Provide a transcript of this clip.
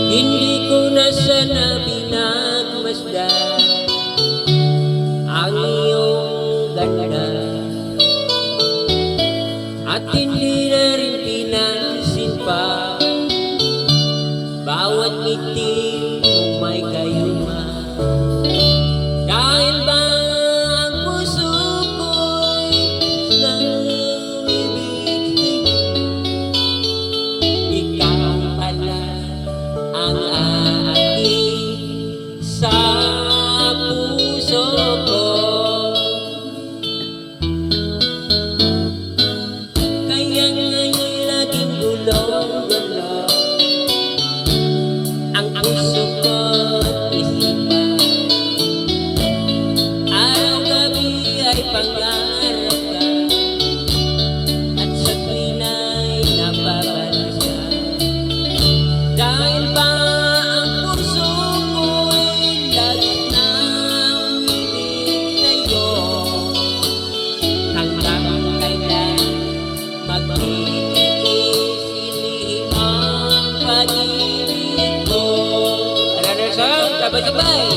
Hindi ko na sana pinagmasdan ang iyong ganda, at hindi na rin pinansin pa bawat ngiti mong may kayuma. Dahil ba ang puso ko'y nangibig sa'yo, ikaw pala ang aakit sa puso ko. Kaya ngayon laging gulong-gulo ang puso ko't isipan. Araw-gabi ay pangarap ka, at sa tuwina'y napapanood ka. Dahil ba ang puso ko'y laging nang umibig sa'yo, hanggang kailan magtitiis ang pag-ibig ko. Another song, sabay-sabay.